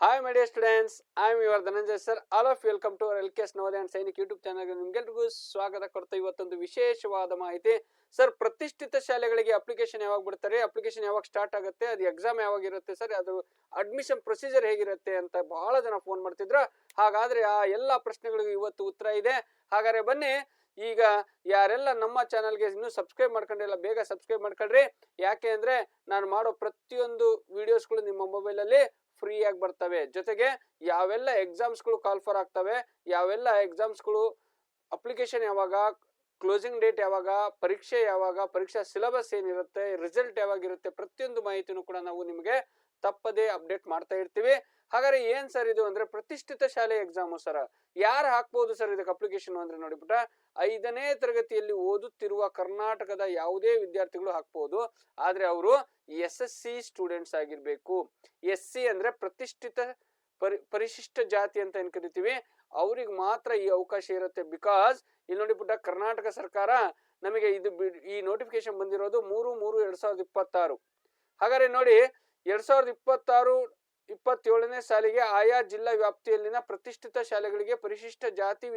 Hi, my dear students. I am your Dhananjay sir. All of you welcome to our LKS Navodaya and Sainik YouTube ಚಾನಲ್ಗೆ ನಿಮ್ಗೆಲ್ರಿಗೂ ಸ್ವಾಗತ ಕೊಡ್ತಾ ಇವತ್ತೊಂದು ವಿಶೇಷವಾದ ಮಾಹಿತಿ. ಸರ್, ಪ್ರತಿಷ್ಠಿತ ಶಾಲೆಗಳಿಗೆ ಅಪ್ಲಿಕೇಶನ್ ಯಾವಾಗ ಬಿಡ್ತಾರೆ, ಅಪ್ಲಿಕೇಶನ್ ಯಾವಾಗ ಸ್ಟಾರ್ಟ್ ಆಗುತ್ತೆ, ಅದು ಎಕ್ಸಾಮ್ ಯಾವಾಗ ಇರುತ್ತೆ ಸರ್, ಅದು ಅಡ್ಮಿಷನ್ ಪ್ರೊಸೀಜರ್ ಹೇಗಿರುತ್ತೆ ಅಂತ ಬಹಳ ಜನ ಫೋನ್ ಮಾಡ್ತಿದ್ರು. ಹಾಗಾದ್ರೆ ಆ ಎಲ್ಲ ಪ್ರಶ್ನೆಗಳಿಗೂ ಇವತ್ತು ಉತ್ತರ ಇದೆ. ಹಾಗಾದ್ರೆ ಬನ್ನಿ, ಈಗ ಯಾರೆಲ್ಲ ನಮ್ಮ ಚಾನಲ್ಗೆ ಇನ್ನೂ ಸಬ್ಸ್ಕ್ರೈಬ್ ಮಾಡ್ಕೊಂಡಿಲ್ಲ ಬೇಗ ಸಬ್ಸ್ಕ್ರೈಬ್ ಮಾಡ್ಕೊಳ್ರಿ. ಯಾಕೆ ಅಂದ್ರೆ ನಾನು ಮಾಡೋ ಪ್ರತಿಯೊಂದು ವಿಡಿಯೋಸ್ಗಳು ನಿಮ್ಮ ಮೊಬೈಲಲ್ಲಿ ಫ್ರೀ ಆಗಿ ಬರ್ತವೆ. ಜೊತೆಗೆ ಯಾವೆಲ್ಲ ಎಕ್ಸಾಮ್ಸ್ಗಳು ಕಾಲ್ ಫಾರ್ ಆಗ್ತವೆ, ಯಾವೆಲ್ಲ ಎಕ್ಸಾಮ್ಸ್ಗಳು ಅಪ್ಲಿಕೇಶನ್ ಯಾವಾಗ, ಕ್ಲೋಸಿಂಗ್ ಡೇಟ್ ಯಾವಾಗ, ಪರೀಕ್ಷೆ ಯಾವಾಗ, ಪರೀಕ್ಷಾ ಸಿಲೆಬಸ್ ಏನಿರುತ್ತೆ, ರಿಸಲ್ಟ್ ಯಾವಾಗಿರುತ್ತೆ, ಪ್ರತಿಯೊಂದು ಮಾಹಿತಿನೂ ಕೂಡ ನಾವು ನಿಮಗೆ ತಪ್ಪದೇ ಅಪ್ಡೇಟ್ ಮಾಡ್ತಾ ಇರ್ತೀವಿ. ಹಾಗಾದ್ರೆ ಏನ್ ಸರ್ ಇದು ಅಂದ್ರೆ ಪ್ರತಿಷ್ಠಿತ ಶಾಲೆ ಎಕ್ಸಾಮು ಸರ್. ಯಾರು ಹಾಕ್ಬಹುದು ಸರ್ ಇದಕ್ಕೆ ಅಪ್ಲಿಕೇಶನ್ ಅಂದ್ರೆ ನೋಡಿಬಿಟ್ಟ 5ನೇ ತರಗತಿಯಲ್ಲಿ ಓದುತ್ತಿರುವ ಕರ್ನಾಟಕದ ಯಾವುದೇ ವಿದ್ಯಾರ್ಥಿಗಳು ಹಾಕ್ಬಹುದು. ಆದ್ರೆ ಅವರು SSC ಸ್ಟೂಡೆಂಟ್ಸ್ ಆಗಿರ್ಬೇಕು. SC ಅಂದ್ರೆ ಪ್ರತಿಷ್ಠಿತ ಪರಿಶಿಷ್ಟ ಜಾತಿ ಅಂತ ಏನ್ ಕರಿತೀವಿ, ಅವ್ರಿಗೆ ಮಾತ್ರ ಈ ಅವಕಾಶ ಇರುತ್ತೆ. ಬಿಕಾಸ್ ಇಲ್ಲಿ ನೋಡಿಬಿಟ್ಟ ಕರ್ನಾಟಕ ಸರ್ಕಾರ ನಮಗೆ ಈ ನೋಟಿಫಿಕೇಶನ್ ಬಂದಿರೋದು 3/3/2026. ಹಾಗಾದ್ರೆ ನೋಡಿ, 2026-27ನೇ ಸಾಲಿಗೆ ಆಯಾ ಜಿಲ್ಲಾ ವ್ಯಾಪ್ತಿಯಲ್ಲಿನ ಪ್ರತಿಷ್ಠಿತ ಶಾಲೆಗಳಿಗೆ ಪರಿಶಿಷ್ಟ ಜಾತಿ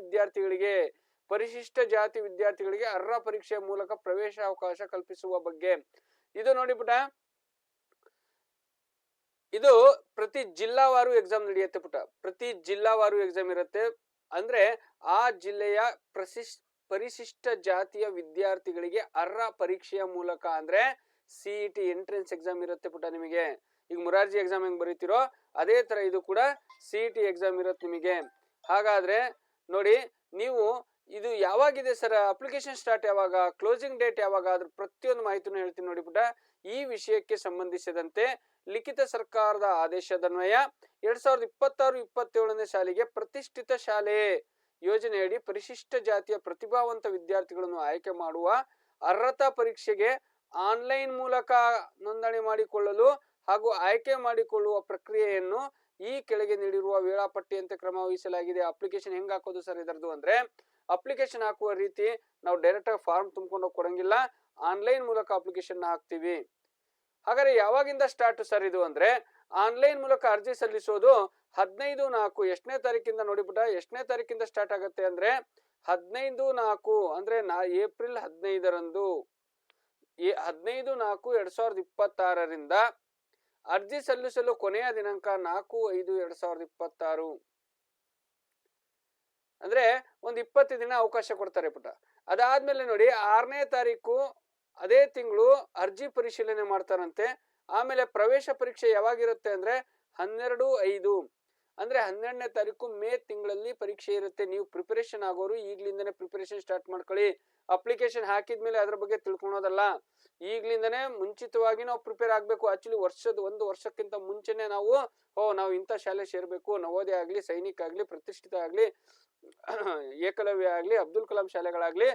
ವಿದ್ಯಾರ್ಥಿಗಳಿಗೆ ಅರ್ಹ ಪರೀಕ್ಷೆಯ ಮೂಲಕ ಪ್ರವೇಶಾವಕಾಶ ಕಲ್ಪಿಸುವ ಬಗ್ಗೆ. ಇದು ನೋಡಿಬಿಟ್ಟ, ಇದು ಪ್ರತಿ ಜಿಲ್ಲಾವಾರು ಎಕ್ಸಾಮ್ ನಡೆಯುತ್ತೆ ಪುಟ. ಪ್ರತಿ ಜಿಲ್ಲಾವಾರು ಎಕ್ಸಾಮ್ ಇರುತ್ತೆ. ಅಂದ್ರೆ ಆ ಜಿಲ್ಲೆಯ ಪರಿಶಿಷ್ಟ ಜಾತಿಯ ವಿದ್ಯಾರ್ಥಿಗಳಿಗೆ ಅರ್ಹ ಪರೀಕ್ಷೆಯ ಮೂಲಕ, ಅಂದ್ರೆ CET ಎಂಟ್ರೆನ್ಸ್ ಎಕ್ಸಾಮ್ ಇರುತ್ತೆ ಪುಟ ನಿಮಗೆ. ಈಗ ಮುರಾರ್ಜಿ ಎಕ್ಸಾಮ್ ಹೆಂಗ್ ಬರೀತಿರೋ ಅದೇ ತರ ಇದು ಕೂಡ CET ಎಕ್ಸಾಮ್ ಇರುತ್ತೆ ನಿಮಗೆ. ಹಾಗಾದ್ರೆ ನೋಡಿ, ನೀವು ಇದು ಯಾವಾಗಿದೆ ಸರ್, ಅಪ್ಲಿಕೇಶನ್ ಸ್ಟಾರ್ಟ್ ಯಾವಾಗ, ಕ್ಲೋಸಿಂಗ್ ಡೇಟ್ ಯಾವಾಗ, ಅದ್ರ ಪ್ರತಿಯೊಂದು ಮಾಹಿತಿನೂ ಹೇಳ್ತೀನಿ ನೋಡಿಬಿಟ್ಟ. ಈ ವಿಷಯಕ್ಕೆ ಸಂಬಂಧಿಸಿದಂತೆ ಲಿಖಿತ ಸರ್ಕಾರದ ಆದೇಶದನ್ವಯ 2026-27ನೇ ಸಾಲಿಗೆ ಪ್ರತಿಷ್ಠಿತ ಶಾಲೆ ಯೋಜನೆಯಡಿ ಪರಿಶಿಷ್ಟ ಜಾತಿಯ ಪ್ರತಿಭಾವಂತ ವಿದ್ಯಾರ್ಥಿಗಳನ್ನು ಆಯ್ಕೆ ಮಾಡುವ ಅರ್ಹತಾ ಪರೀಕ್ಷೆಗೆ ಆನ್ಲೈನ್ ಮೂಲಕ ನೋಂದಣಿ ಮಾಡಿಕೊಳ್ಳಲು ಹಾಗೂ ಆಯ್ಕೆ ಮಾಡಿಕೊಳ್ಳುವ ಪ್ರಕ್ರಿಯೆಯನ್ನು ಈ ಕೆಳಗೆ ನೀಡಿರುವ ವೇಳಾಪಟ್ಟಿಯಂತೆ ಕ್ರಮ ವಹಿಸಲಾಗಿದೆ. ಅಪ್ಲಿಕೇಶನ್ ಹೆಂಗ್ ಹಾಕೋದು ಸರ್ ಇದರದು ಅಂದ್ರೆ, ಅಪ್ಲಿಕೇಶನ್ ಹಾಕುವ ರೀತಿ ನಾವು ಡೈರೆಕ್ಟ್ ಆಗಿ ಫಾರ್ಮ್ ತುಂಬಿಕೊಂಡು ಕೊಡಂಗಿಲ್ಲ, ಆನ್ಲೈನ್ ಮೂಲಕ ಅಪ್ಲಿಕೇಶನ್ ಹಾಕ್ತಿವಿ. ಹಾಗಾದ್ರೆ ಯಾವಾಗಿಂದ ಸ್ಟಾರ್ಟ್ ಸರ್ ಇದು ಅಂದ್ರೆ, ಆನ್ಲೈನ್ ಮೂಲಕ ಅರ್ಜಿ ಸಲ್ಲಿಸೋದು 15/4 ಎಷ್ಟನೇ ತಾರೀಕಿಂದ ನೋಡಿಬಿಟ್ಟ, ಎಷ್ಟನೇ ತಾರೀಕಿಂದ ಸ್ಟಾರ್ಟ್ ಆಗುತ್ತೆ ಅಂದ್ರೆ 15/4 ಅಂದ್ರೆ ಏಪ್ರಿಲ್ 15ರಂದು 15/4/2026ರಿಂದ ಅರ್ಜಿ ಸಲ್ಲಿಸಲು ಕೊನೆಯ ದಿನಾಂಕ 4/5/2026. ಅಂದ್ರೆ ಒಂದು 20 ದಿನ ಅವಕಾಶ ಕೊಡ್ತಾರೆ ಪುಟ. ಅದಾದ್ಮೇಲೆ ನೋಡಿ 6ನೇ ತಾರೀಕು ಅದೇ ತಿಂಗಳು ಅರ್ಜಿ ಪರಿಶೀಲನೆ ಮಾಡ್ತಾರಂತೆ. ಆಮೇಲೆ ಪ್ರವೇಶ ಪರೀಕ್ಷೆ ಯಾವಾಗಿರುತ್ತೆ ಅಂದ್ರೆ 12/5 ಅಂದ್ರೆ 12ನೇ ತಾರೀಕು ಮೇ ತಿಂಗಳಲ್ಲಿ ಪರೀಕ್ಷೆ ಇರುತ್ತೆ. ನೀವು ಪ್ರಿಪರೇಷನ್ ಆಗೋರು ಈಗ್ಲಿಂದನೇ ಪ್ರಿಪರೇಷನ್ ಸ್ಟಾರ್ಟ್ ಮಾಡ್ಕೊಳ್ಳಿ. ಅಪ್ಲಿಕೇಶನ್ ಹಾಕಿದ್ಮೇಲೆ ಅದ್ರ ಬಗ್ಗೆ ತಿಳ್ಕೊಳೋದಲ್ಲ, ಈಗ್ಲಿಂದನೇ ಮುಂಚಿತವಾಗಿ ನಾವು ಪ್ರಿಪೇರ್ ಆಗ್ಬೇಕು. ಆಕ್ಚುಲಿ ಒಂದು ವರ್ಷಕ್ಕಿಂತ ಮುಂಚೆನೆ ನಾವು ಇಂಥ ಶಾಲೆ ಸೇರ್ಬೇಕು, ನವೋದಯ ಆಗ್ಲಿ, ಸೈನಿಕ್ ಆಗ್ಲಿ, ಪ್ರತಿಷ್ಠಿತ ಆಗ್ಲಿ, ಏಕಲವ್ಯ ಆಗ್ಲಿ, ಅಬ್ದುಲ್ ಕಲಾಂ ಶಾಲೆಗಳಾಗ್ಲಿ,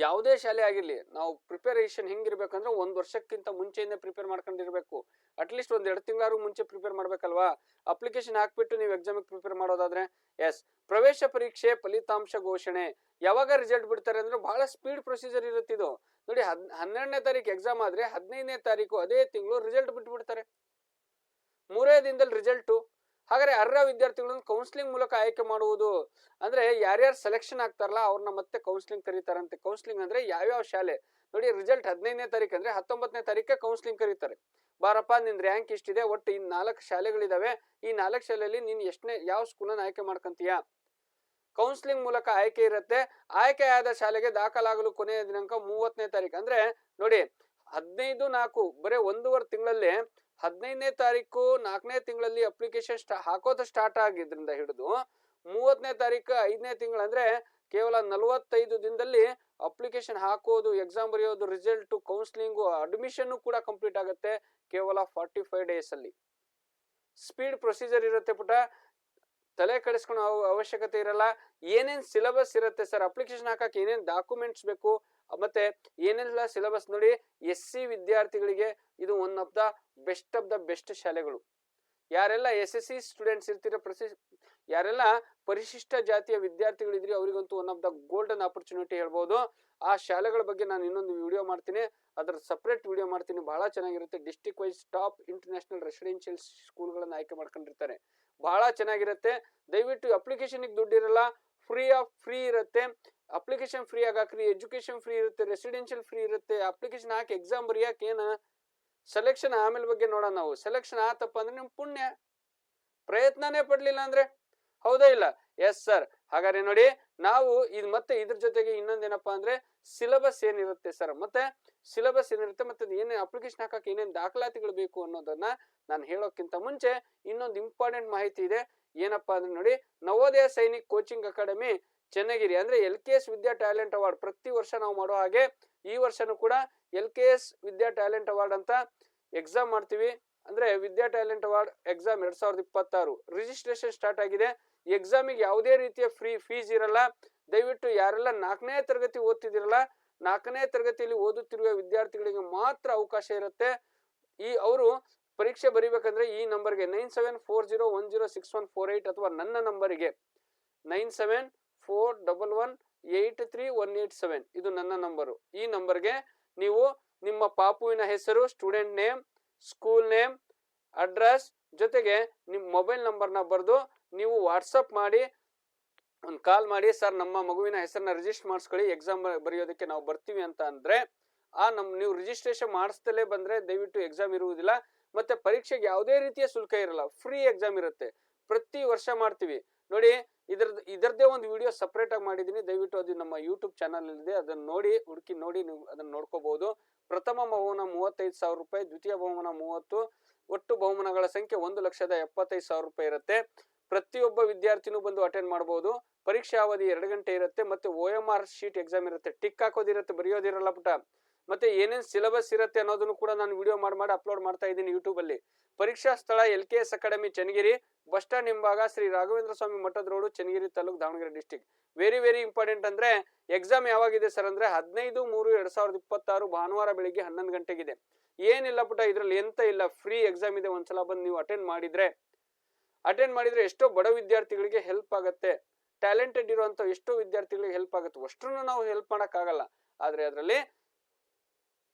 ಯಾವುದೇ ಶಾಲೆ ಆಗಿರ್ಲಿ, ನಾವು ಪ್ರಿಪರೇಷನ್ ಹೆಂಗಿರ್ಬೇಕಂದ್ರೆ 1 ವರ್ಷಕ್ಕಿಂತ ಮುಂಚೆಯಿಂದ ಪ್ರಿಪೇರ್ ಮಾಡ್ಕೊಂಡಿರ್ಬೇಕು. ಅಟ್ಲೀಸ್ಟ್ 1-2 ತಿಂಗಳಾರು ಮುಂಚೆ ಪ್ರಿಪೇರ್ ಮಾಡ್ಬೇಕಲ್ವಾ. ಅಪ್ಲಿಕೇಶನ್ ಹಾಕ್ಬಿಟ್ಟು ನೀವು ಎಕ್ಸಾಮಿಗೆ ಪ್ರಿಪೇರ್ ಮಾಡೋದಾದ್ರೆ ಪ್ರವೇಶ ಪರೀಕ್ಷೆ ಫಲಿತಾಂಶ ಘೋಷಣೆ ಯಾವಾಗ ರಿಸಲ್ಟ್ ಬಿಡ್ತಾರೆ ಅಂದ್ರೆ ಬಹಳ ಸ್ಪೀಡ್ ಪ್ರೊಸೀಜರ್ ಇರುತ್ತೆ ಇದು. ನೋಡಿ, 12ನೇ ತಾರೀಕು ಎಕ್ಸಾಮ್ ಆದ್ರೆ 15ನೇ ತಾರೀಕು ಅದೇ ತಿಂಗಳು ರಿಸಲ್ಟ್ ಬಿಟ್ಬಿಡ್ತಾರೆ, 3 ದಿನದಲ್ಲಿ ರಿಸಲ್ಟ್. ಹಾಗಾದ್ರೆ ಅರ್ಹ ವಿದ್ಯಾರ್ಥಿಗಳನ್ನು ಕೌನ್ಸಿಲಿಂಗ್ ಮೂಲಕ ಆಯ್ಕೆ ಮಾಡುವುದು. ಅಂದ್ರೆ ಯಾರ್ಯಾರು ಸೆಲೆಕ್ಷನ್ ಆಗ್ತಾರಲ್ಲ ಅವ್ರನ್ನ ಮತ್ತೆ ಕೌನ್ಸಿಲಿಂಗ್ ಕರೀತಾರಂತೆ. ಕೌನ್ಸಿಲಿಂಗ್ ಅಂದ್ರೆ ಯಾವ್ಯಾವ ಶಾಲೆ ನೋಡಿ, ರಿಸಲ್ಟ್ 15ನೇ ತಾರೀಕು ಅಂದ್ರೆ 19ನೇ ತಾರೀಕೆ ಕೌನ್ಸಿಲಿಂಗ್ ಕರೀತಾರೆ. ಬಾರಪ್ಪ, ನಿನ್ ರ್ಯಾಂಕ್ ಇಷ್ಟಿದೆ, ಒಟ್ಟು 4 ಶಾಲೆಗಳಿದಾವೆ, ಈ 4 ಶಾಲೆಯಲ್ಲಿ ನೀನ್ ಯಾವ ಸ್ಕೂಲನ್ನು ಆಯ್ಕೆ ಮಾಡ್ಕೊಂತೀಯ. ಕೌನ್ಸಿಲಿಂಗ್ ಮೂಲಕ ಆಯ್ಕೆ ಇರುತ್ತೆ. ಆಯ್ಕೆ ಆದ ಶಾಲೆಗೆ ದಾಖಲಾಗಲು ಕೊನೆಯ ದಿನಾಂಕ 30ನೇ ತಾರೀಕು. ಅಂದ್ರೆ ನೋಡಿ, 15/4 ಬರೀ 1.5 ತಿಂಗಳಲ್ಲಿ 15ನೇ ತಾರೀಕು 4ನೇ ತಿಂಗಳಲ್ಲಿ ಅಪ್ಲಿಕೇಶನ್ ಹಾಕೋದು ಸ್ಟಾರ್ಟ್ ಆಗಿದ್ರಿಂದ ಹಿಡಿದು 30ನೇ ತಾರೀಕು 5ನೇ ತಿಂಗಳು ಅಂದ್ರೆ ಕೇವಲ 45 ದಿನದಲ್ಲಿ ಅಪ್ಲಿಕೇಶನ್ ಹಾಕೋದು, ಎಕ್ಸಾಮ್ ಬರೆಯೋದು, ರಿಸಲ್ಟ್, ಕೌನ್ಸಿಲಿಂಗು, ಅಡ್ಮಿಷನ್ ಕೂಡ ಕಂಪ್ಲೀಟ್ ಆಗುತ್ತೆ ಕೇವಲ 45 ಡೇಸ್ ಅಲ್ಲಿ. ಸ್ಪೀಡ್ ಪ್ರೊಸೀಜರ್ ಇರುತ್ತೆ ಪುಟ, ತಲೆ ಕೆಡಿಸ್ಕೊಳ್ಳೋ ಅವಶ್ಯಕತೆ ಇರಲ್ಲ. ಏನೇನ್ ಸಿಲೆಬಸ್ ಇರುತ್ತೆ ಸರ್, ಅಪ್ಲಿಕೇಶನ್ ಹಾಕಕ್ಕೆ ಏನೇನ್ ಡಾಕ್ಯುಮೆಂಟ್ಸ್ ಬೇಕು, ಮತ್ತೆ ಏನೆಲ್ಲ ಸಿಲೆಬಸ್ ನೋಡಿ. SC ವಿದ್ಯಾರ್ಥಿಗಳಿಗೆ ಇದು ಒನ್ ಆಫ್ ದ ಬೆಸ್ಟ್ ಶಾಲೆಗಳು. ಯಾರೆಲ್ಲ SSC ಸ್ಟೂಡೆಂಟ್ಸ್ ಇರ್ತೀರ, ಯಾರೆಲ್ಲ ಪರಿಶಿಷ್ಟ ಜಾತಿಯ ವಿದ್ಯಾರ್ಥಿಗಳಿದ್ರಿ, ಅವರಿಗಂತೂ one of the golden opportunity ಹೇಳ್ಬೋದು. ಆ ಶಾಲೆಗಳ ಬಗ್ಗೆ ನಾನು ಇನ್ನೊಂದು ವಿಡಿಯೋ ಮಾಡ್ತೀನಿ, ಅದರ ಸಪ್ರೇಟ್ ವಿಡಿಯೋ ಮಾಡ್ತೀನಿ, ಬಹಳ ಚೆನ್ನಾಗಿರುತ್ತೆ. District wise top international residential ಸ್ಕೂಲ್ಗಳನ್ನು ಆಯ್ಕೆ ಮಾಡ್ಕೊಂಡಿರ್ತಾರೆ, ಬಹಳ ಚೆನ್ನಾಗಿರುತ್ತೆ. ದಯವಿಟ್ಟು ಅಪ್ಲಿಕೇಶನ್ಗೆ ದುಡ್ಡಿರಲ್ಲ, ಫ್ರೀ ಇರುತ್ತೆ. ಅಪ್ಲಿಕೇಶನ್ ಫ್ರೀ ಆಗಿ ಹಾಕ್ರಿ, ಎಜುಕೇಶನ್ ಫ್ರೀ ಇರುತ್ತೆ, ರೆಸಿಡೆನ್ಷಿಯಲ್ ಫ್ರೀ ಇರುತ್ತೆ. ಅಪ್ಲಿಕೇಶನ್ ಹಾಕಿ ಎಕ್ಸಾಮ್ ಬರೆಯಕ್ಕೆ ಏನ ಸೆಲೆಕ್ಷನ್ ಆಮೇಲೆ ಬಗ್ಗೆ ನೋಡೋಣ. ನಾವು ಸೆಲೆಕ್ಷನ್ ಆತಪ್ಪ ಅಂದ್ರೆ ನಿಮ್ ಪುಣ್ಯ, ಪ್ರಯತ್ನನೇ ಪಡ್ಲಿಲ್ಲ ಅಂದ್ರೆ ಹೌದಾ ಇಲ್ಲ? Yes sir. ಹಾಗಾದ್ರೆ ನೋಡಿ, ನಾವು ಇದು ಮತ್ತೆ ಇದ್ರ ಜೊತೆಗೆ ಇನ್ನೊಂದೇನಪ್ಪಾ ಅಂದ್ರೆ ಸಿಲೆಬಸ್ ಏನಿರುತ್ತೆ ಸರ್, ಮತ್ತೆ ಸಿಲೆಬಸ್ ಏನಿರುತ್ತೆ, ಮತ್ತೆ ಏನೇ ಅಪ್ಲಿಕೇಶನ್ ಹಾಕಕ್ಕೆ ಏನೇನ್ ದಾಖಲಾತಿಗಳು ಬೇಕು ಅನ್ನೋದನ್ನ ನಾನು ಹೇಳೋಕ್ಕಿಂತ ಮುಂಚೆ ಇನ್ನೊಂದು ಇಂಪಾರ್ಟೆಂಟ್ ಮಾಹಿತಿ ಇದೆ. ಏನಪ್ಪಾ ಅಂದ್ರೆ ನೋಡಿ, ನವೋದಯ ಸೈನಿಕ್ ಕೋಚಿಂಗ್ ಅಕಾಡೆಮಿ ಚನ್ನಗಿರಿ ಅಂದ್ರೆ LKS ವಿದ್ಯಾ ಟ್ಯಾಲೆಂಟ್ ಅವಾರ್ಡ್ ಪ್ರತಿ ವರ್ಷ ನಾವು ಮಾಡೋ ಹಾಗೆ ಈ ವರ್ಷನೂ ಕೂಡ LKS ವಿದ್ಯಾ ಟ್ಯಾಲೆಂಟ್ ಅವಾರ್ಡ್ ಅಂತ ಎಕ್ಸಾಮ್ ಮಾಡ್ತೀವಿ. ಅಂದ್ರೆ Vidya talent award exam 2026 registration start ಆಗಿದೆ. ಈ ಎಕ್ಸಾಮಿಗೆ ಯಾವುದೇ ರೀತಿಯ ಫೀಸ್ ಇರಲ್ಲ. ದಯವಿಟ್ಟು ಯಾರೆಲ್ಲ 4ನೇ ತರಗತಿ ಓದ್ತಿದಿರಲ್ಲ, 4ನೇ ತರಗತಿಯಲ್ಲಿ ಓದುತ್ತಿರುವ ವಿದ್ಯಾರ್ಥಿಗಳಿಗೆ ಮಾತ್ರ ಅವಕಾಶ ಇರುತ್ತೆ. ಅವರು ಪರೀಕ್ಷೆ ಬರೀಬೇಕಂದ್ರೆ ಈ ನಂಬರ್ಗೆ 9740106148 ಅಥವಾ ನನ್ನ ನಂಬರಿಗೆ 9741183187 ಇದು ನನ್ನ ನಂಬರು. ಈ ನಂಬರ್ಗೆ ನೀವು ನಿಮ್ಮ ಪಾಪುವಿನ ಹೆಸರು, student name, school name, address ಜೊತೆಗೆ ನಿಮ್ಮ ಮೊಬೈಲ್ ನಂಬರ್ನ ಬರೆದು ನೀವು ವಾಟ್ಸಪ್ ಮಾಡಿ ಒಂದು ಕಾಲ್ ಮಾಡಿ, ಸರ್ ನಮ್ಮ ಮಗುವಿನ ಹೆಸರನ್ನ ರಿಜಿಸ್ಟರ್ ಮಾಡಿಸ್ಕೊಳ್ಳಿ, ಎಕ್ಸಾಮ್ ಬರೆಯೋದಕ್ಕೆ ನಾವು ಬರ್ತೀವಿ ಅಂತ ಅಂದ್ರೆ ನೀವು ರಿಜಿಸ್ಟ್ರೇಷನ್ ಮಾಡಿಸ್ತಲೇ ಬಂದ್ರೆ ದಯವಿಟ್ಟು ಎಕ್ಸಾಮ್ ಇರುವುದಿಲ್ಲ. ಮತ್ತೆ ಪರೀಕ್ಷೆಗೆ ಯಾವುದೇ ರೀತಿಯ ಶುಲ್ಕ ಇರಲ್ಲ, ಫ್ರೀ ಎಕ್ಸಾಮ್ ಇರುತ್ತೆ. ಪ್ರತಿ ವರ್ಷ ಮಾಡ್ತೀವಿ ನೋಡಿ. ಇದರದೇ ಒಂದು ವಿಡಿಯೋ ಸಪರೇಟ್ ಆಗಿ ಮಾಡಿದೀನಿ, ದಯವಿಟ್ಟು ಅದು ನಮ್ಮ ಯೂಟ್ಯೂಬ್ ಚಾನಲ್ ಇದೆ, ಅದನ್ನ ನೋಡಿ ಹುಡುಕಿ ನೋಡಿ ನೀವು ಅದನ್ನ ನೋಡ್ಕೋಬಹುದು. ಪ್ರಥಮ ಬಹುಮಾನ 35,000 ರೂಪಾಯಿ, ದ್ವಿತೀಯ ಬಹುಮಾನ 30, ಒಟ್ಟು ಬಹುಮಾನಗಳ ಸಂಖ್ಯೆ 1,75,000 ರೂಪಾಯಿ ಇರುತ್ತೆ. ಪ್ರತಿಯೊಬ್ಬ ವಿದ್ಯಾರ್ಥಿನೂ ಬಂದು ಅಟೆಂಡ್ ಮಾಡಬಹುದು. ಪರೀಕ್ಷಾ ಅವಧಿ 2 ಗಂಟೆ ಇರುತ್ತೆ. ಮತ್ತೆ OMR ಶೀಟ್ ಎಕ್ಸಾಮ್ ಇರುತ್ತೆ, ಟಿಕ್ ಹಾಕೋದಿರುತ್ತೆ, ಬರೆಯೋದಿರಲ್ಲ ಪುಟ. ಮತ್ತೆ ಏನೇನ್ ಸಿಲೆಬಸ್ ಇರುತ್ತೆ ಅನ್ನೋದನ್ನು ಕೂಡ ನಾನು ವಿಡಿಯೋ ಮಾಡಿ ಅಪ್ಲೋಡ್ ಮಾಡ್ತಾ ಇದ್ದೀನಿ ಯೂಟ್ಯೂಬ್ ಅಲ್ಲಿ. ಪರೀಕ್ಷಾ ಸ್ಥಳ LKS academy Channagiri, bus stand ಹಿಂಭಾಗ, ಶ್ರೀ ರಾಘವೇಂದ್ರ ಸ್ವಾಮಿ ಮಠದ road, Channagiri taluk, Davanagere district. Very important ಅಂದ್ರೆ ಎಕ್ಸಾಮ್ ಯಾವಾಗಿದೆ ಸರ್ ಅಂದ್ರೆ 15/3/2026 ಭಾನುವಾರ ಬೆಳಿಗ್ಗೆ 11 ಗಂಟೆಗಿದೆ. ಏನಿಲ್ಲ ಪುಟ, ಇದ್ರಲ್ಲಿ ಎಂತ ಇಲ್ಲ, ಫ್ರೀ ಎಕ್ಸಾಮ್ ಇದೆ. ಒಂದ್ಸಲ ಬಂದು ನೀವು ಅಟೆಂಡ್ ಮಾಡಿದ್ರೆ ಎಷ್ಟೋ ಬಡ ವಿದ್ಯಾರ್ಥಿಗಳಿಗೆ ಹೆಲ್ಪ್ ಆಗುತ್ತೆ. ಟ್ಯಾಲೆಂಟೆಡ್ ಇರುವಂತ ಎಷ್ಟೋ ವಿದ್ಯಾರ್ಥಿಗಳಿಗೆ ಹೆಲ್ಪ್ ಆಗುತ್ತೆ. ಅಷ್ಟನ್ನು ನಾವು ಹೆಲ್ಪ್ ಮಾಡಕ್ ಆಗಲ್ಲ, ಆದ್ರೆ ಅದರಲ್ಲಿ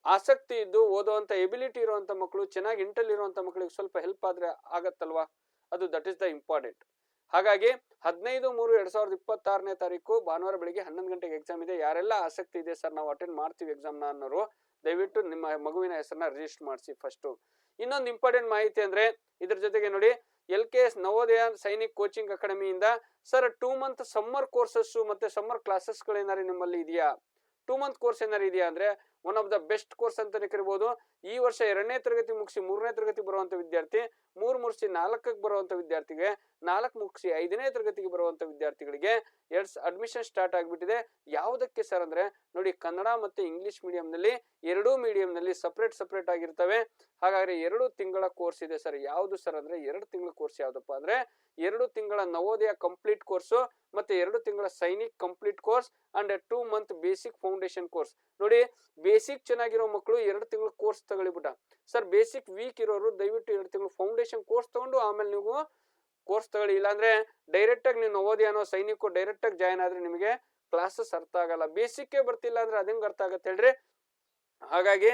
ಆಸಕ್ತಿ ಇದ್ದು ಓದುವಂತ ಎಬಿಲಿಟಿ ಇರುವಂತ ಮಕ್ಕಳು, ಚೆನ್ನಾಗಿ ಇಂಟೆಲ್ ಇರುವಂತ ಮಕ್ಕಳಿಗೆ ಸ್ವಲ್ಪ ಹೆಲ್ಪ್ ಆದ್ರೆ ಆಗತ್ತಲ್ವಾ, ಅದು ದಟ್ ಇಸ್ ದ ಇಂಪಾರ್ಟೆಂಟ್. ಹಾಗಾಗಿ 15/3/2026 ತಾರೀಕು ಭಾನುವಾರ ಬೆಳಿಗ್ಗೆ 11 ಗಂಟೆಗೆ ಎಕ್ಸಾಮ್ ಇದೆ. ಯಾರೆಲ್ಲ ಆಸಕ್ತಿ ಇದೆ ಸರ್ ನಾವು ಅಟೆಂಡ್ ಮಾಡ್ತೀವಿ ಎಕ್ಸಾಮ್ ನ ಅನ್ನೋರು ದಯವಿಟ್ಟು ನಿಮ್ಮ ಮಗುವಿನ ಹೆಸರನ್ನ ರಿಜಿಸ್ಟರ್ ಮಾಡಿಸಿ. ಫಸ್ಟ್ ಇನ್ನೊಂದು ಇಂಪಾರ್ಟೆಂಟ್ ಮಾಹಿತಿ ಅಂದ್ರೆ ಇದ್ರ ಜೊತೆಗೆ ನೋಡಿ, LKS ನವೋದಯ ಸೈನಿಕ್ ಕೋಚಿಂಗ್ ಅಕಾಡೆಮಿಯಿಂದ ಸರ್ 2 ಮಂತ್ ಸಮ್ಮರ್ ಕೋರ್ಸಸ್ ಮತ್ತೆ ಸಮ್ಮರ್ ಕ್ಲಾಸಸ್ ಗಳು ಏನಾರು ನಿಮ್ಮಲ್ಲಿ ಇದೆಯಾ? 2 ಮಂತ್ ಕೋರ್ಸ್ ಏನಾರು ಇದೆಯಾ ಅಂದ್ರೆ one of the best course ಅಂತಾನೆ ಕರಿಬಹುದು. ಈ ವರ್ಷ 2ನೇ ತರಗತಿ ಮುಗಿಸಿ 3ನೇ ತರಗತಿ ಬರುವಂತ ವಿದ್ಯಾರ್ಥಿ, 3 ಮುಗಿಸಿ 4ಕ್ಕೆ ಬರುವಂತ ವಿದ್ಯಾರ್ಥಿಗೆ, 4 ಮುಗಿಸಿ 5ನೇ ತರಗತಿಗೆ ಬರುವಂತ ವಿದ್ಯಾರ್ಥಿಗಳಿಗೆ ಅಡ್ಮಿಷನ್ ಸ್ಟಾರ್ಟ್ ಆಗ್ಬಿಟ್ಟಿದೆ. ಯಾವುದಕ್ಕೆ ಸರ್ ಅಂದ್ರೆ ನೋಡಿ, ಕನ್ನಡ ಮತ್ತೆ ಇಂಗ್ಲಿಷ್ ಮೀಡಿಯಂ ನಲ್ಲಿ, ಎರಡೂ ಮೀಡಿಯಂ ನಲ್ಲಿ ಸಪರೇಟ್ ಆಗಿರ್ತವೆ. ಹಾಗಾದ್ರೆ 2 ತಿಂಗಳ ಕೋರ್ಸ್ ಇದೆ ಸರ್. ಯಾವ್ದು ಸರ್ ಅಂದ್ರೆ 2 ತಿಂಗಳ ಕೋರ್ಸ್ ಯಾವ್ದಪ್ಪ ಅಂದ್ರೆ 2 ತಿಂಗಳ ನವೋದಯ ಕಂಪ್ಲೀಟ್ ಕೋರ್ಸ್ ಮತ್ತೆ 2 ತಿಂಗಳ Sainik complete course and 2 month basic foundation course. ನೋಡಿ, ಬೇಸಿಕ್ ಚೆನ್ನಾಗಿರೋ ಮಕ್ಕಳು 2 ತಿಂಗಳ ಕೋರ್ಸ್ ತಗೊಳ್ಳಿಬಿಟ್ಟ ಸರ್. ಬೇಸಿಕ್ ವೀಕ್ ಇರೋರು ದಯವಿಟ್ಟು 2 ತಿಂಗಳು ಫೌಂಡೇಶನ್ ಕೋರ್ಸ್ ತಗೊಂಡು ಆಮೇಲೆ ನೀವು ಕೋರ್ಸ್ ತಗೊಳ್ಳಿ. ಇಲ್ಲಾಂದ್ರೆ ಡೈರೆಕ್ಟ್ ಆಗಿ ನೀವು ನವೋದಯನೋ ಸೈನಿಕೋ ಡೈರೆಕ್ಟ್ ಆಗಿ ಜಾಯ್ನ್ ಆದ್ರೆ ನಿಮಗೆ ಕ್ಲಾಸಸ್ ಅರ್ಥ ಆಗಲ್ಲ. ಬೇಸಿಕ್ ಬರ್ತಿಲ್ಲ ಅಂದ್ರೆ ಅದಂಗ್ ಅರ್ಥ ಆಗತ್ತೆ ಹೇಳ್ರಿ. ಹಾಗಾಗಿ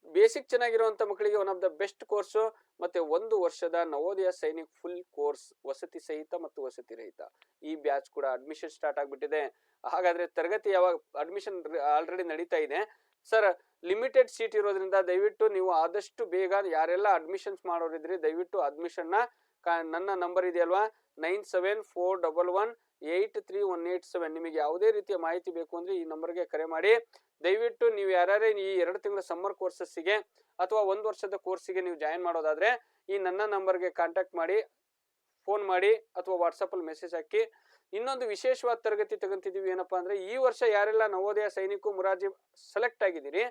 ಬೇಸಿಕ್ ಚೆನ್ನಾಗಿರುವಂತ ಮಕ್ಕಳಿಗೆ one of the best course ಮತ್ತೆ 1 ವರ್ಷದ ನವೋದಯ ಸೈನಿಕ್ ಫುಲ್ ಕೋರ್ಸ್, ವಸತಿ ಸಹಿತ ಮತ್ತು ವಸತಿ ರಹಿತ. ಈ ಬ್ಯಾಚ್ ಕೂಡ ಅಡ್ಮಿಷನ್ ಸ್ಟಾರ್ಟ್ ಆಗ್ಬಿಟ್ಟಿದೆ. ಹಾಗಾದ್ರೆ ತರಗತಿ ಯಾವಾಗ ಅಡ್ಮಿಷನ್ ಆಲ್ರೆಡಿ ನಡೀತಾ ಇದೆ ಸರ್. ಲಿಮಿಟೆಡ್ ಸೀಟ್ ಇರೋದ್ರಿಂದ ದಯವಿಟ್ಟು ನೀವು ಆದಷ್ಟು ಬೇಗ ಯಾರೆಲ್ಲ ಅಡ್ಮಿಷನ್ಸ್ ಮಾಡೋರಿದ್ರಿ ದಯವಿಟ್ಟು ಅಡ್ಮಿಷನ್ ನ ನನ್ನ ನಂಬರ್ ಇದೆಯಲ್ವಾ 9741183187 ನಿಮಗೆ ಯಾವುದೇ ರೀತಿಯ ಮಾಹಿತಿ ಬೇಕು ಅಂದ್ರೆ ಈ ನಂಬರ್ಗೆ ಕರೆ ಮಾಡಿ. ದಯವಿಟ್ಟು ನೀವು ಯಾರ್ಯಾರೇ ಈ 2 ತಿಂಗಳ ಸಮ್ಮರ್ ಕೋರ್ಸಸ್ಗೆ ಅಥವಾ 1 ವರ್ಷದ ಕೋರ್ಸಿಗೆ ನೀವು ಜಾಯಿನ್ ಮಾಡೋದಾದ್ರೆ ಈ ನನ್ನ ನಂಬರ್ಗೆ ಕಾಂಟ್ಯಾಕ್ಟ್ ಮಾಡಿ, ಫೋನ್ ಮಾಡಿ ಅಥವಾ ವಾಟ್ಸಪ್ ಅಲ್ಲಿ ಮೆಸೇಜ್ ಹಾಕಿ. ಇನ್ನೊಂದು ವಿಶೇಷವಾದ ತರಗತಿ ತಗೊಂತಿದೀವಿ. ಏನಪ್ಪಾ ಅಂದ್ರೆ ಈ ವರ್ಷ ಯಾರೆಲ್ಲ ನವೋದಯ ಸೈನಿಕ ಮುರಾರ್ಜಿ ಸೆಲೆಕ್ಟ್ ಆಗಿದ್ದೀರಿ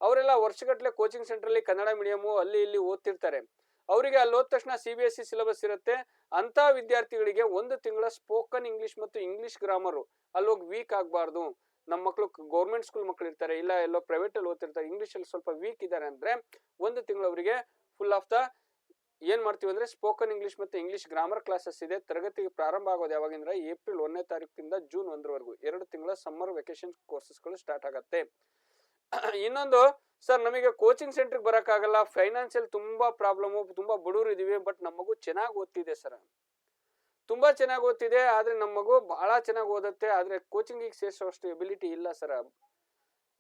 ಅವರೆಲ್ಲ ವರ್ಷಗಟ್ಟಲೆ ಕೋಚಿಂಗ್ ಸೆಂಟರ್ ಅಲ್ಲಿ ಕನ್ನಡ ಮೀಡಿಯಂ ಅಲ್ಲಿ ಇಲ್ಲಿ ಓದ್ತಿರ್ತಾರೆ. ಅವರಿಗೆ ಅಲ್ಲಿ ಹೋದ ತಕ್ಷಣ CBSE ಸಿಲೆಬಸ್ ಇರುತ್ತೆ. ಅಂತ ವಿದ್ಯಾರ್ಥಿಗಳಿಗೆ 1 ತಿಂಗಳ ಸ್ಪೋಕನ್ ಇಂಗ್ಲಿಷ್ ಮತ್ತು ಇಂಗ್ಲಿಷ್ ಗ್ರಾಮರ್ ಅಲ್ಲಿ ಹೋಗಿ ವೀಕ್ ಆಗಬಾರ್ದು. ನಮ್ಮ ಮಕ್ಕಳು ಗೌರ್ಮೆಂಟ್ ಸ್ಕೂಲ್ ಮಕ್ಕಳು ಇರ್ತಾರೆ, ಇಲ್ಲ ಎಲ್ಲೋ ಪ್ರೈವೇಟ್ ಅಲ್ಲಿ ಓದ್ತಿರ್ತಾರೆ, ಇಂಗ್ಲಿಷ್ ಅಲ್ಲಿ ಸ್ವಲ್ಪ ವೀಕ್ ಇದ್ದಾರೆ ಅಂದ್ರೆ 1 ತಿಂಗಳು ಅವರಿಗೆ ಫುಲ್ ಆಫ್ ದ ಏನ್ ಮಾಡ್ತೀವಿ ಅಂದ್ರೆ ಸ್ಪೋಕನ್ ಇಂಗ್ಲಿಷ್ ಮತ್ತೆ ಇಂಗ್ಲಿಷ್ ಗ್ರಾಮರ್ ಕ್ಲಾಸಸ್ ಇದೆ. ತರಗತಿಗೆ ಪ್ರಾರಂಭ ಆಗೋದು ಯಾವಾಗಿಂದ್ರೆ ಏಪ್ರಿಲ್ 1ನೇ ತಾರೀಕಿಂದ ಜೂನ್ 1ರವರೆಗೂ 2 ತಿಂಗಳ ಸಮ್ಮರ್ ವೆಕೇಶನ್ ಕೋರ್ಸಸ್ಗಳು ಸ್ಟಾರ್ಟ್ ಆಗತ್ತೆ. ಇನ್ನೊಂದು ಸರ್, ನಮಗೆ ಕೋಚಿಂಗ್ ಸೆಂಟರ್ಗೆ ಬರೋಕ್ಕಾಗಲ್ಲ, ಫೈನಾನ್ಷಿಯಲ್ ತುಂಬಾ ಪ್ರಾಬ್ಲಮ್, ತುಂಬಾ ಬಡವರು ಇದೀವಿ, ಬಟ್ ನಮ್ಮ ಮಗು ಚೆನ್ನಾಗಿ ಓದ್ತಿದೆ ಸರ್, ತುಂಬಾ ಚೆನ್ನಾಗಿ ಓದ್ತಿದೆ, ಆದ್ರೆ ನಮ್ಮ ಮಗು ಬಹಳ ಚೆನ್ನಾಗಿ ಓದುತ್ತೆ, ಆದ್ರೆ ಕೋಚಿಂಗ್ ಸೇರಿಸುವಷ್ಟು ಎಬಿಲಿಟಿ ಇಲ್ಲ ಸರ್,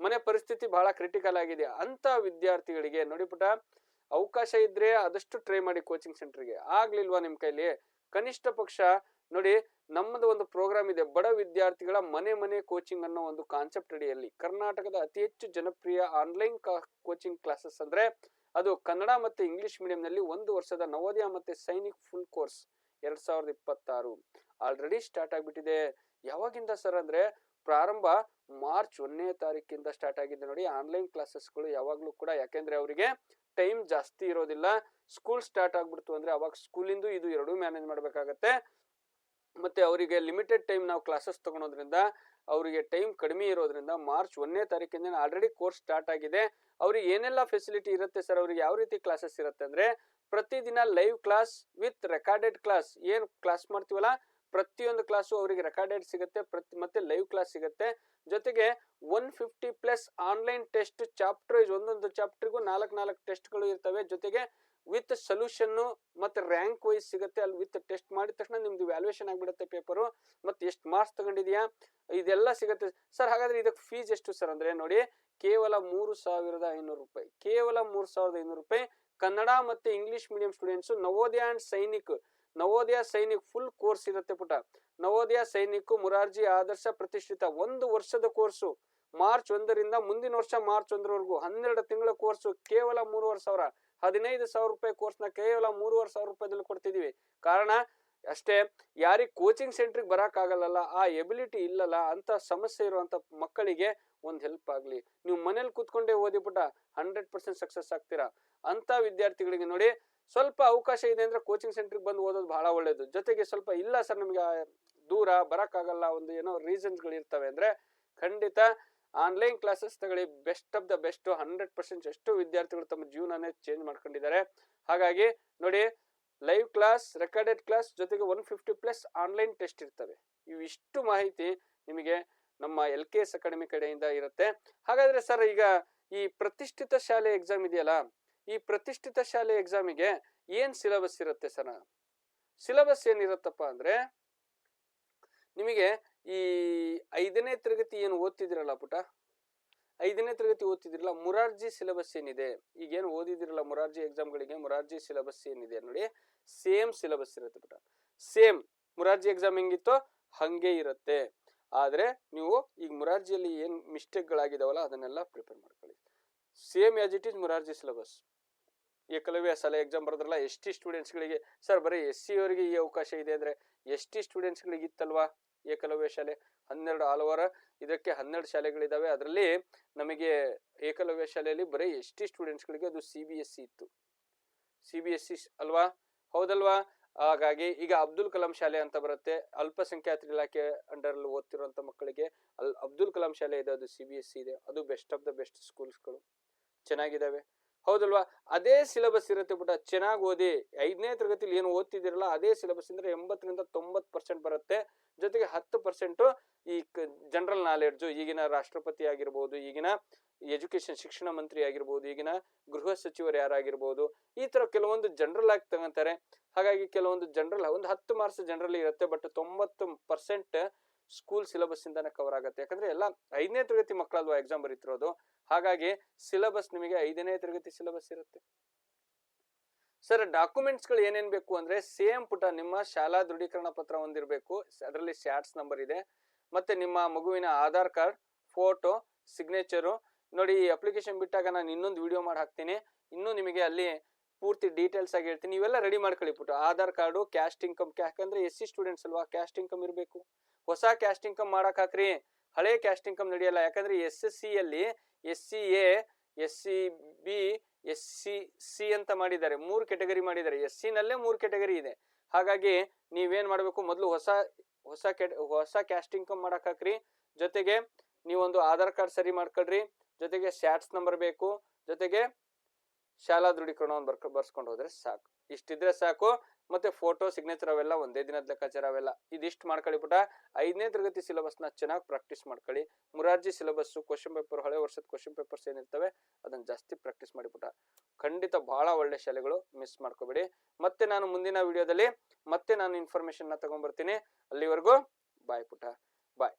ಮನೆ ಪರಿಸ್ಥಿತಿ ಬಹಳ ಕ್ರಿಟಿಕಲ್ ಆಗಿದೆ ಅಂತ ವಿದ್ಯಾರ್ಥಿಗಳಿಗೆ ನೋಡಿ ಪುಟ, ಅವಕಾಶ ಇದ್ರೆ ಆದಷ್ಟು ಟ್ರೈ ಮಾಡಿ ಕೋಚಿಂಗ್ ಸೆಂಟರ್ಗೆ. ಆಗ್ಲಿಲ್ವಾ ನಿಮ್ ಕೈಲಿ, ಕನಿಷ್ಠ ಪಕ್ಷ ನೋಡಿ, ನಮ್ಮದು ಒಂದು ಪ್ರೋಗ್ರಾಮ್ ಇದೆ, ಬಡ ವಿದ್ಯಾರ್ಥಿಗಳ ಮನೆ ಕೋಚಿಂಗ್ ಅನ್ನೋ ಒಂದು ಕಾನ್ಸೆಪ್ಟ್ ಅಡಿಯಲ್ಲಿ ಕರ್ನಾಟಕದ ಅತಿ ಹೆಚ್ಚು ಜನಪ್ರಿಯ ಆನ್ಲೈನ್ ಕೋಚಿಂಗ್ ಕ್ಲಾಸಸ್ ಅಂದ್ರೆ ಅದು ಕನ್ನಡ ಮತ್ತೆ ಇಂಗ್ಲಿಷ್ ಮೀಡಿಯಂ ನಲ್ಲಿ 1 ವರ್ಷದ ನವೋದಯ ಮತ್ತೆ Sainik full course 2026 already start ಆಗ್ಬಿಟ್ಟಿದೆ. ಯಾವಾಗಿಂದ ಸರ್ ಅಂದ್ರೆ ಪ್ರಾರಂಭ ಮಾರ್ಚ್ 1ನೇ ತಾರೀಕಿಂದ ಸ್ಟಾರ್ಟ್ ಆಗಿದೆ ನೋಡಿ ಆನ್ಲೈನ್ ಕ್ಲಾಸಸ್ಗಳು. ಯಾವಾಗ್ಲೂ ಕೂಡ, ಯಾಕೆಂದ್ರೆ ಅವರಿಗೆ ಟೈಮ್ ಜಾಸ್ತಿ ಇರೋದಿಲ್ಲ, ಸ್ಕೂಲ್ ಸ್ಟಾರ್ಟ್ ಆಗ್ಬಿಡ್ತು ಅಂದ್ರೆ ಅವಾಗ ಸ್ಕೂಲಿಂದು ಇದು ಎರಡೂ ಮ್ಯಾನೇಜ್ ಮಾಡ್ಬೇಕಾಗತ್ತೆ, ಮತ್ತೆ ಅವರಿಗೆ ಲಿಮಿಟೆಡ್ ಟೈಮ್ ನಾವು ಕ್ಲಾಸಸ್ ತಗೊಳೋದ್ರಿಂದ ಅವರಿಗೆ ಟೈಮ್ ಕಡಿಮೆ ಇರೋದ್ರಿಂದ ಮಾರ್ಚ್ 1ನೇ ತಾರೀಕಿಂದ ಆಲ್ರೆಡಿ ಕೋರ್ಸ್ ಸ್ಟಾರ್ಟ್ ಆಗಿದೆ. ಅವ್ರಿಗೆ ಏನೆಲ್ಲ ಫೆಸಿಲಿಟಿ ಇರುತ್ತೆ ಸರ್, ಅವ್ರಿಗೆ ಯಾವ ರೀತಿ ಕ್ಲಾಸಸ್ ಇರುತ್ತೆ ಅಂದ್ರೆ ಪ್ರತಿದಿನ live class with recorded class. ಏನ್ ಕ್ಲಾಸ್ ಮಾಡ್ತೀವಲ್ಲ ಪ್ರತಿಯೊಂದು ಕ್ಲಾಸು ಅವರಿಗೆ ರೆಕಾರ್ಡೆಡ್ ಸಿಗುತ್ತೆ, ಮತ್ತೆ ಲೈವ್ ಕ್ಲಾಸ್ ಸಿಗುತ್ತೆ. ಜೊತೆಗೆ 150+ ಆನ್ಲೈನ್ ಟೆಸ್ಟ್, ಚಾಪ್ಟರ್ ವೈಸ್ ಒಂದೊಂದು ಚಾಪ್ಟರ್ಗೂ 4 ಟೆಸ್ಟ್ಗಳು ಇರ್ತವೆ. ಜೊತೆಗೆ ವಿತ್ ಸೊಲ್ಯೂಷನ್ ಮತ್ತೆ ರ್ಯಾಂಕ್ ವೈಸ್ ಸಿಗುತ್ತೆ. ಅಲ್ಲಿ ವಿತ್ ಟೆಸ್ಟ್ ಮಾಡಿದ ತಕ್ಷಣ ನಿಮ್ದು ವ್ಯಾಲ್ಯೂಯೇಷನ್ ಆಗ್ಬಿಡುತ್ತೆ ಪೇಪರು, ಮತ್ತೆ ಎಷ್ಟು ಮಾರ್ಕ್ಸ್ ತಗೊಂಡಿದ್ಯಾ ಇದೆಲ್ಲ ಸಿಗುತ್ತೆ ಸರ್. ಹಾಗಾದ್ರೆ ಇದಕ್ಕೆ ಫೀಸ್ ಎಷ್ಟು ಸರ್ ಅಂದ್ರೆ ನೋಡಿ, ಕೇವಲ 3,500 ರೂಪಾಯಿ, ಕೇವಲ 3,500 ರೂಪಾಯಿ. ಕನ್ನಡ ಮತ್ತೆ English medium students Navodaya and Sainik, Navodaya Sainik full course ಇರುತ್ತೆ ಪುಟ. ನವೋದಯ ಸೈನಿಕ್ ಮುರಾರ್ಜಿ ಆದರ್ಶ ಪ್ರತಿಷ್ಠಿತ 1 ವರ್ಷದ ಕೋರ್ಸು, ಮಾರ್ಚ್ 1ರಿಂದ ಮುಂದಿನ ವರ್ಷ ಮಾರ್ಚ್ 1ರವರೆಗೂ 12 ತಿಂಗಳ ಕೋರ್ಸು, ಕೇವಲ 3,500, 15,000 ರೂಪಾಯಿ ಕೋರ್ಸ್ನ ಕೇವಲ 3,500 ರೂಪಾಯಿದಲ್ಲಿ ಕೊಡ್ತಿದೀವಿ. ಕಾರಣ ಅಷ್ಟೇ, ಯಾರಿಗೆ ಕೋಚಿಂಗ್ ಸೆಂಟ್ರಿಗೆ ಬರಕ್ ಆಗಲ್ಲ, ಆ ಎಬಿಲಿಟಿ ಇಲ್ಲಲ್ಲ ಅಂತ ಸಮಸ್ಯೆ ಇರುವಂತ ಮಕ್ಕಳಿಗೆ ಒಂದು ಹೆಲ್ಪ್ ಆಗ್ಲಿ. ನೀವು ಮನೇಲಿ ಕೂತ್ಕೊಂಡೇ ಓದಿಬಿಟ್ಟ 100% ಸಕ್ಸಸ್ ಆಗ್ತೀರಾ. ಅಂತ ವಿದ್ಯಾರ್ಥಿಗಳಿಗೆ ನೋಡಿ, ಸ್ವಲ್ಪ ಅವಕಾಶ ಇದೆ ಅಂದ್ರೆ ಕೋಚಿಂಗ್ ಸೆಂಟ್ರಿಗೆ ಬಂದು ಓದೋದು ಬಹಳ ಒಳ್ಳೇದು. ಜೊತೆಗೆ ಸ್ವಲ್ಪ ಇಲ್ಲ ಸರ್ ನಮ್ಗೆ ದೂರ ಬರಕ್ಕಾಗಲ್ಲ, ಒಂದು ಏನೋ ರೀಸನ್ಸ್ಗಳು ಇರ್ತವೆ ಅಂದ್ರೆ ಖಂಡಿತ ಆನ್ಲೈನ್ ಕ್ಲಾಸಸ್ ತಗೊಳ್ಳಿ, ಬೆಸ್ಟ್ ಆಫ್ ದ ಬೆಸ್ಟ್. 100% ಎಷ್ಟು ವಿದ್ಯಾರ್ಥಿಗಳು ತಮ್ಮ ಜೀವನನೇ ಚೇಂಜ್ ಮಾಡ್ಕೊಂಡಿದ್ದಾರೆ. ಹಾಗಾಗಿ ನೋಡಿ, ಲೈವ್ ಕ್ಲಾಸ್, ರೆಕಾರ್ಡೆಡ್ ಕ್ಲಾಸ್, ಜೊತೆಗೆ 150+ ಆನ್ಲೈನ್ ಟೆಸ್ಟ್ ಇರ್ತವೆ. ಇವಿಷ್ಟು ಮಾಹಿತಿ ನಿಮಗೆ ನಮ್ಮ LKS ಅಕಾಡೆಮಿ ಕಡೆಯಿಂದ ಇರುತ್ತೆ. ಹಾಗಾದ್ರೆ ಸರ್, ಈಗ ಈ ಪ್ರತಿಷ್ಠಿತ ಶಾಲೆ ಎಕ್ಸಾಮ್ ಇದೆಯಲ್ಲ, ಈ ಪ್ರತಿಷ್ಠಿತ ಶಾಲೆ ಎಕ್ಸಾಮಿಗೆ ಏನ್ ಸಿಲೆಬಸ್ ಇರುತ್ತೆ ಸರ್? ಸಿಲೆಬಸ್ ಏನಿರುತ್ತಪ್ಪ ಅಂದ್ರೆ ನಿಮಗೆ ಈ 5ನೇ ತರಗತಿ ಏನು ಓದ್ತಿದಿರಲ್ಲ ಪುಟ, 5ನೇ ತರಗತಿ ಓದ್ತಿದಿರಲ್ಲ, ಮುರಾರ್ಜಿ ಸಿಲೆಬಸ್ ಏನಿದೆ, ಈಗೇನು ಓದಿದಿರಲ್ಲ ಮುರಾರ್ಜಿ ಎಕ್ಸಾಮ್ಗಳಿಗೆ, ಮುರಾರ್ಜಿ ಸಿಲೆಬಸ್ ಏನಿದೆ ನೋಡಿ, ಸೇಮ್ ಸಿಲೆಬಸ್ ಇರುತ್ತೆ ಪುಟ. ಸೇಮ್ ಮುರಾರ್ಜಿ ಎಕ್ಸಾಮ್ ಹೆಂಗಿತ್ತೋ ಹಂಗೆ ಇರುತ್ತೆ. ಆದ್ರೆ ನೀವು ಈಗ ಮುರಾರ್ಜಿಯಲ್ಲಿ ಏನ್ ಮಿಸ್ಟೇಕ್ಗಳಾಗಿದಾವಲ್ಲ ಅದನ್ನೆಲ್ಲ ಪ್ರಿಪೇರ್ ಮಾಡ್ಕೊಳ್ಳಿ. Same as it is Morarji syllabus. Ekalavya ಶಾಲೆ ಎಕ್ಸಾಮ್ ಬರೋದ್ರಲ್ಲ ST ಸ್ಟೂಡೆಂಟ್ಸ್ಗಳಿಗೆ, ಸರ್ ಬರೀ SC ಅವರಿಗೆ ಈ ಅವಕಾಶ ಇದೆ ಅಂದ್ರೆ ST ಸ್ಟೂಡೆಂಟ್ಸ್ಗಳಿಗೆ ಇತ್ತಲ್ವಾ ಏಕಲವ್ಯ ಶಾಲೆ? 12 ಆಲ್ ಓವರ್ ಇದಕ್ಕೆ 12 ಶಾಲೆಗಳಿದಾವೆ. ಅದರಲ್ಲಿ ನಮಗೆ ಏಕಲವ್ಯ ಶಾಲೆಯಲ್ಲಿ ಬರೀ ST ಸ್ಟೂಡೆಂಟ್ಸ್ಗಳಿಗೆ ಅದು CBSE ಇತ್ತು, CBSE ಅಲ್ವಾ, ಹೌದಲ್ವಾ? ಹಾಗಾಗಿ ಈಗ ಅಬ್ದುಲ್ ಕಲಾಂ ಶಾಲೆ ಅಂತ ಬರುತ್ತೆ, ಅಲ್ಪಸಂಖ್ಯಾತರ ಇಲಾಖೆ ಅಂಡರ್ ಅಲ್ಲಿ ಓದ್ತಿರುವಂತ ಮಕ್ಕಳಿಗೆ ಅಬ್ದುಲ್ ಕಲಾಂ ಶಾಲೆ ಇದೆ, ಅದು CBSE ಇದೆ. ಅದು ಬೆಸ್ಟ್ ಆಫ್ ದ ಬೆಸ್ಟ್ ಸ್ಕೂಲ್ಸ್ಗಳು, ಚೆನ್ನಾಗಿದ್ದಾವೆ, ಹೌದಲ್ವಾ? ಅದೇ ಸಿಲೆಬಸ್ ಇರುತ್ತೆ ಪುಟ. ಚೆನ್ನಾಗಿ ಓದಿ, 5ನೇ ತರಗತಿಲಿ ಏನು ಓದ್ತಿದಿರಲ್ಲ ಅದೇ ಸಿಲೆಬಸ್ ಇಂದ್ರೆ 80ರಿಂದ 90% ಬರುತ್ತೆ. ಜೊತೆಗೆ 10% ಈ ಜನರಲ್ ನಾಲೆಡ್ಜು, ಈಗಿನ ರಾಷ್ಟ್ರಪತಿ ಆಗಿರ್ಬೋದು, ಈಗಿನ ಎಜುಕೇಶನ್ ಶಿಕ್ಷಣ ಮಂತ್ರಿ ಆಗಿರ್ಬೋದು, ಈಗಿನ ಗೃಹ ಸಚಿವರು ಯಾರಾಗಿರ್ಬೋದು, ಈ ತರ ಕೆಲವೊಂದು ಜನರಲ್ ಆಗಿ ತಗೊಂತಾರೆ. ಹಾಗಾಗಿ ಕೆಲವೊಂದು ಜನರಲ್ ಒಂದು 10 ಮಾರ್ಕ್ಸ್ ಜನರಲ್ ಇರುತ್ತೆ, ಬಟ್ 90% ಸ್ಕೂಲ್ ಸಿಲೆಬಸ್ ಇಂದಾನೆ ಕವರ್ ಆಗುತ್ತೆ. ಯಾಕಂದ್ರೆ ಎಲ್ಲ 5ನೇ ತರಗತಿ ಮಕ್ಕಳಲ್ವಾ ಎಕ್ಸಾಮ್ ಬರೀತಿರೋದು. ಹಾಗಾಗಿ ಸಿಲೆಬಸ್ ನಿಮಗೆ 5ನೇ ತರಗತಿ ಸಿಲೆಬಸ್ ಇರುತ್ತೆ. ಸರ್, ಡಾಕ್ಯುಮೆಂಟ್ಸ್ ಗಳು ಏನೇನ್ ಬೇಕು ಅಂದ್ರೆ ಸೇಮ್ ಪುಟ, ನಿಮ್ಮ ಶಾಲಾ ದೃಢೀಕರಣ ಪತ್ರ ಹೊಂದಿರಬೇಕು, ಅದರಲ್ಲಿ ಸ್ಯಾಟ್ಸ್ ನಂಬರ್ ಇದೆ, ಮತ್ತೆ ನಿಮ್ಮ ಮಗುವಿನ ಆಧಾರ್ ಕಾರ್ಡ್, ಫೋಟೋ, ಸಿಗ್ನೇಚರು. ನೋಡಿ, ಈ ಅಪ್ಲಿಕೇಶನ್ ಬಿಟ್ಟಾಗ ನಾನು ಇನ್ನೊಂದು ವಿಡಿಯೋ ಮಾಡಿ ಹಾಕ್ತೀನಿ, ಇನ್ನೂ ನಿಮಗೆ ಅಲ್ಲಿ ಪೂರ್ತಿ ಡೀಟೇಲ್ಸ್ ಆಗಿ ಹೇಳ್ತೀನಿ. ಇವೆಲ್ಲ ರೆಡಿ ಮಾಡ್ಕೊಳ್ಳಿ ಪುಟ. ಆಧಾರ್ ಕಾರ್ಡು, ಕ್ಯಾಸ್ಟ್ ಇನ್ಕಮ್, ಯಾಕಂದ್ರೆ SC ಸ್ಟೂಡೆಂಟ್ಸ್ ಅಲ್ವಾ, ಕ್ಯಾಸ್ಟ್ ಇನ್ಕಮ್ ಇರಬೇಕು. ಹೊಸ ಕ್ಯಾಸ್ಟ್ ಇನ್ಕಮ್ ಮಾಡಕ್ ಹಾಕ್ರಿ, ಹಳೆ ಕ್ಯಾಸ್ಟ್ ಇನ್ಕಮ್ ನಡೆಯಲ್ಲ. ಯಾಕಂದ್ರೆ SSC ಯಲ್ಲಿ SCA, SCB, SCC ಅಂತ ಮಾಡಿದ್ದಾರೆ, 3 ಕೆಟಗರಿ ಮಾಡಿದ್ದಾರೆ. SC ನಲ್ಲೇ 3 ಕೆಟಗರಿ ಇದೆ. ಹಾಗಾಗಿ ನೀವೇನ್ ಮಾಡ್ಬೇಕು, ಮೊದಲು ಹೊಸ ಕ್ಯಾಸ್ಟ್ ಇನ್ಕಮ್ ಮಾಡಕ್ ಹಾಕ್ರಿ. ಜೊತೆಗೆ ನೀವೊಂದು ಆಧಾರ್ ಕಾರ್ಡ್ ಸರಿ ಮಾಡ್ಕೊಳ್ರಿ, ಜೊತೆಗೆ ಸ್ಯಾಟ್ಸ್ ನಂಬರ್ ಬೇಕು, ಜೊತೆಗೆ ಶಾಲಾ ದೃಢೀಕರಣವನ್ನು ಬರ್ಸ್ಕೊಂಡು ಹೋದ್ರೆ ಸಾಕು. ಇಷ್ಟಿದ್ರೆ ಸಾಕು. ಮತ್ತೆ ಫೋಟೋ ಸಿಗ್ನೇಚರ್ ಅವೆಲ್ಲ ಒಂದೇ ದಿನದ ಲೆಕ್ಕಾಚಾರ ಅವೆಲ್ಲ. ಇದಿಷ್ಟು ಮಾಡ್ಕೊಳ್ಳಿ ಪುಟ. 5ನೇ ತರಗತಿ ಸಿಲೆಬಸ್ ನ ಚೆನ್ನಾಗಿ ಪ್ರಾಕ್ಟೀಸ್ ಮಾಡ್ಕೊಳ್ಳಿ. ಮುರಾರ್ಜಿ ಸಿಲೆಬಸ್ ಕ್ವಶನ್ ಪೇಪರ್, ಹಳೆ ವರ್ಷದ ಕ್ವಶನ್ ಪೇಪರ್ಸ್ ಏನಿರ್ತವೆ ಅದನ್ನ ಜಾಸ್ತಿ ಪ್ರಾಕ್ಟೀಸ್ ಮಾಡಿ ಪುಟ. ಖಂಡಿತ ಬಹಳ ಒಳ್ಳೆ ಶಾಲೆಗಳು, ಮಿಸ್ ಮಾಡ್ಕೋಬೇಡಿ. ಮತ್ತೆ ನಾನು ಮುಂದಿನ ವಿಡಿಯೋದಲ್ಲಿ ಮತ್ತೆ ನಾನು ಇನ್ಫಾರ್ಮೇಶನ್ ನ ತಗೊಂಡ್ಬರ್ತೀನಿ. ಅಲ್ಲಿವರೆಗೂ ಬಾಯ್ ಪುಟ, ಬಾಯ್.